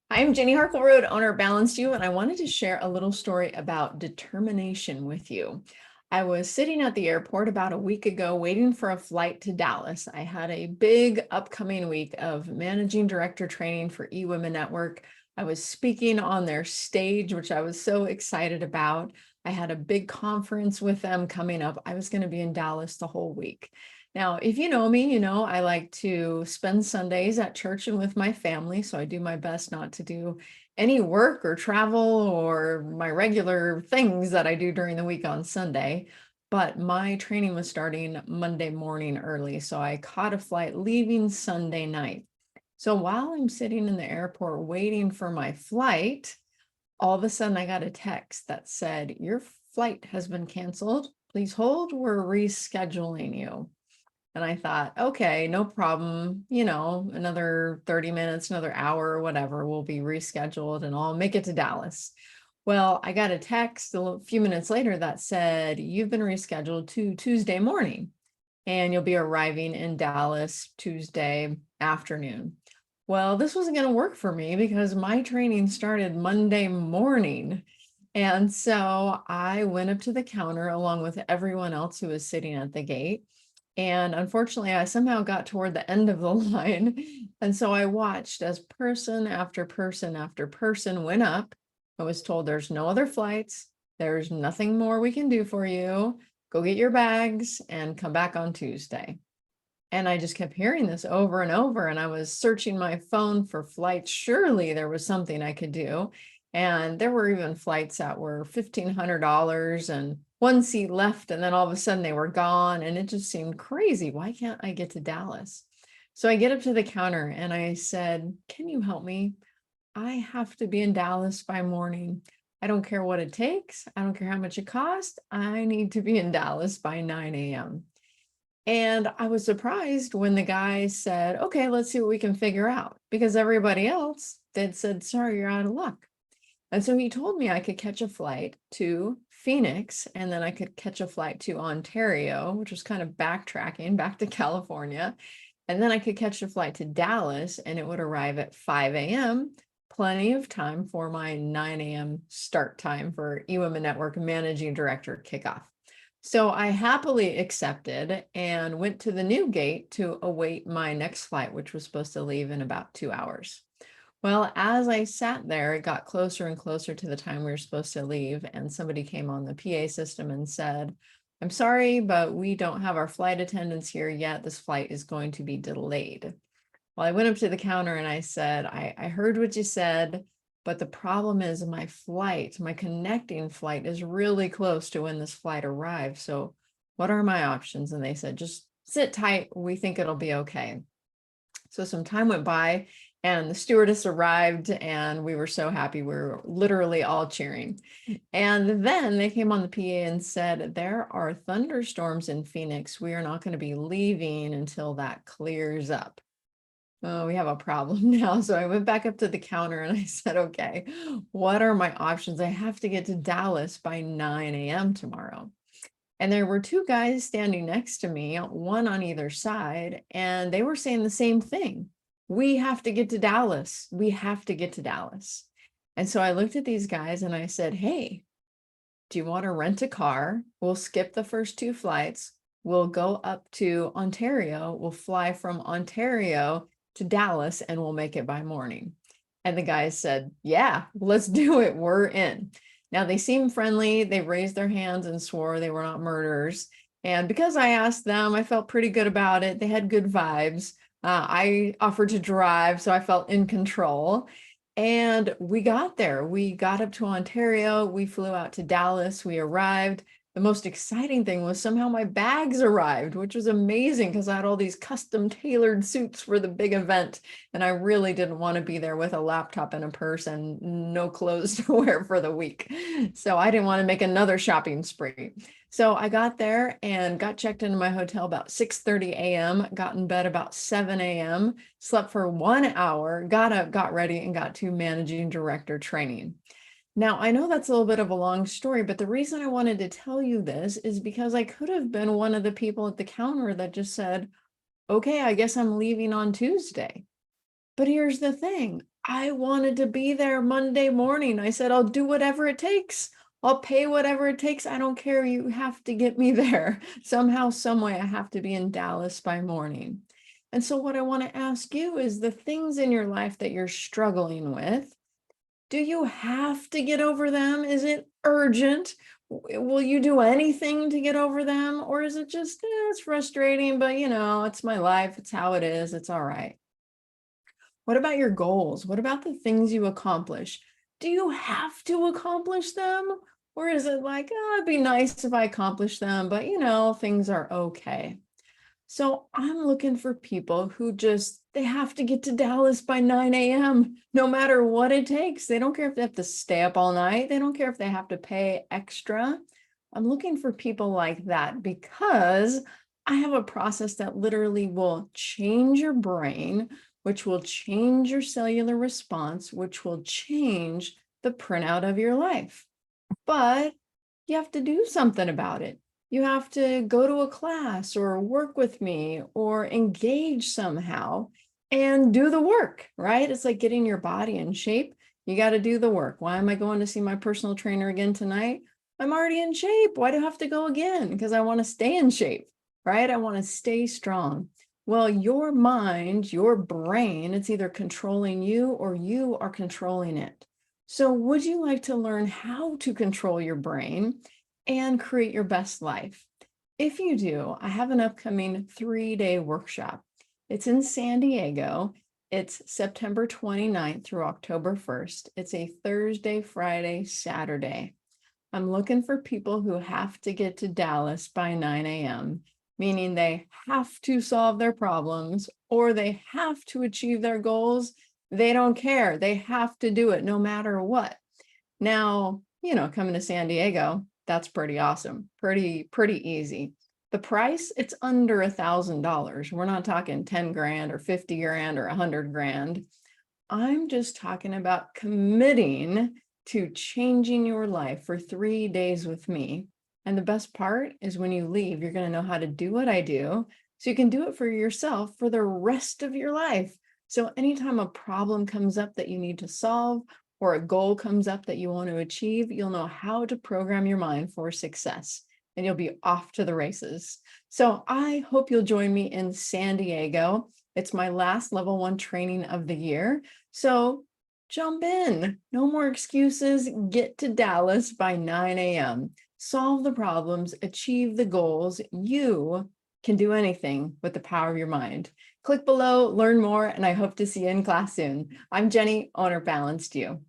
I'm Jenny Harkleroad, owner of Balanced You, and I wanted to share a little story about determination with you. I was sitting at the airport about a week ago waiting for a flight to Dallas. I had a big upcoming week of managing director training for eWomen Network. I was speaking on their stage, which I was so excited about. I had a big conference with them coming up. I was going to be in Dallas the whole week. Now, if you know me, you know I like to spend Sundays at church and with my family, so I do my best not to do any work or travel or my regular things that I do during the week on Sunday. But my training was starting Monday morning early, so I caught a flight leaving Sunday night. So while I'm sitting in the airport waiting for my flight, all of a sudden I got a text that said, "Your flight has been canceled. Please hold. We're rescheduling you." And I thought, okay, no problem. Another 30 minutes, another hour or whatever will be rescheduled and I'll make it to Dallas. Well, I got a text a few minutes later that said, "You've been rescheduled to Tuesday morning and you'll be arriving in Dallas Tuesday afternoon." Well, this wasn't going to work for me because my training started Monday morning. And so I went up to the counter along with everyone else who was sitting at the gate. And unfortunately, I somehow got toward the end of the line. And so I watched as person after person after person went up. I was told there's no other flights. There's nothing more we can do for you. Go get your bags and come back on Tuesday. And I just kept hearing this over and over. And I was searching my phone for flights. Surely there was something I could do. And there were even flights that were $1,500 and one seat left. And then all of a sudden they were gone. And it just seemed crazy. Why can't I get to Dallas? So I get up to the counter and I said, "Can you help me? I have to be in Dallas by morning. I don't care what it takes. I don't care how much it costs. I need to be in Dallas by 9 a.m." And I was surprised when the guy said, "Okay, let's see what we can figure out," because everybody else that said, "Sorry, you're out of luck." And so he told me I could catch a flight to Phoenix and then I could catch a flight to Ontario, which was kind of backtracking back to California. And then I could catch a flight to Dallas and it would arrive at 5 a.m., plenty of time for my 9 a.m. start time for eWomen Network Managing Director kickoff. So I happily accepted and went to the new gate to await my next flight, which was supposed to leave in about 2 hours. Well, as I sat there, it got closer and closer to the time we were supposed to leave, and somebody came on the PA system and said, "I'm sorry, but we don't have our flight attendants here yet. This flight is going to be delayed." Well, I went up to the counter and I said, I heard what you said, but the problem is my connecting flight is really close to when this flight arrives. So what are my options?" And they said, "Just sit tight. We think it'll be okay." So some time went by and the stewardess arrived and we were so happy. We were literally all cheering. And then they came on the PA and said, "There are thunderstorms in Phoenix. We are not going to be leaving until that clears up." Oh, we have a problem now. So I went back up to the counter and I said, "Okay, what are my options? I have to get to Dallas by 9 a.m. tomorrow." And there were two guys standing next to me, one on either side, and they were saying the same thing. "We have to get to Dallas. We have to get to Dallas." And so I looked at these guys and I said, "Hey, do you want to rent a car? We'll skip the first two flights. We'll go up to Ontario. We'll fly from Ontario to Dallas and we'll make it by morning." And the guys said, "Yeah, let's do it. We're in." Now they seemed friendly. They raised their hands and swore they were not murderers. And because I asked them, I felt pretty good about it. They had good vibes. I offered to drive, so I felt in control. And we got there. We got up to Ontario. We flew out to Dallas. We arrived. The most exciting thing was somehow my bags arrived, which was amazing because I had all these custom tailored suits for the big event. And I really didn't want to be there with a laptop and a purse and no clothes to wear for the week. So I didn't want to make another shopping spree. So I got there and got checked into my hotel about 6:30 a.m., got in bed about 7 a.m., slept for 1 hour, got up, got ready, and got to managing director training. Now, I know that's a little bit of a long story, but the reason I wanted to tell you this is because I could have been one of the people at the counter that just said, "Okay, I guess I'm leaving on Tuesday." But here's the thing. I wanted to be there Monday morning. I said, I'll do whatever it takes. I'll pay whatever it takes. I don't care. You have to get me there. Somehow, some way, I have to be in Dallas by morning. And so, what I want to ask you is the things in your life that you're struggling with, do you have to get over them? Is it urgent? Will you do anything to get over them? Or is it just, it's frustrating, but it's my life. It's how it is. It's all right. What about your goals? What about the things you accomplish? Do you have to accomplish them? Or is it like, oh, it'd be nice if I accomplish them, but things are okay. So I'm looking for people who they have to get to Dallas by 9 a.m., no matter what it takes. They don't care if they have to stay up all night. They don't care if they have to pay extra. I'm looking for people like that because I have a process that literally will change your brain, which will change your cellular response, which will change the printout of your life. But you have to do something about it. You have to go to a class or work with me or engage somehow and do the work, right? It's like getting your body in shape. You got to do the work. Why am I going to see my personal trainer again tonight? I'm already in shape. Why do I have to go again? Because I want to stay in shape, right? I want to stay strong. Well, your mind, your brain, it's either controlling you or you are controlling it. So would you like to learn how to control your brain and create your best life? If you do, I have an upcoming 3-day workshop. It's in San Diego. It's September 29th through October 1st. It's a Thursday, Friday, Saturday. I'm looking for people who have to get to Dallas by 9 a.m., meaning they have to solve their problems or they have to achieve their goals. They don't care. They have to do it no matter what. Now, coming to San Diego, that's pretty awesome. Pretty easy. The price, it's under $1,000. We're not talking 10 grand or 50 grand or 100 grand. I'm just talking about committing to changing your life for 3 days with me. And the best part is when you leave, you're going to know how to do what I do. So you can do it for yourself for the rest of your life. So anytime a problem comes up that you need to solve or a goal comes up that you want to achieve, you'll know how to program your mind for success and you'll be off to the races. So I hope you'll join me in San Diego. It's my last level 1 training of the year. So jump in. No more excuses. Get to Dallas by 9 a.m. Solve the problems, achieve the goals. You can do anything with the power of your mind. Click below, learn more, and I hope to see you in class soon. I'm Jenny, Owner Balanced You.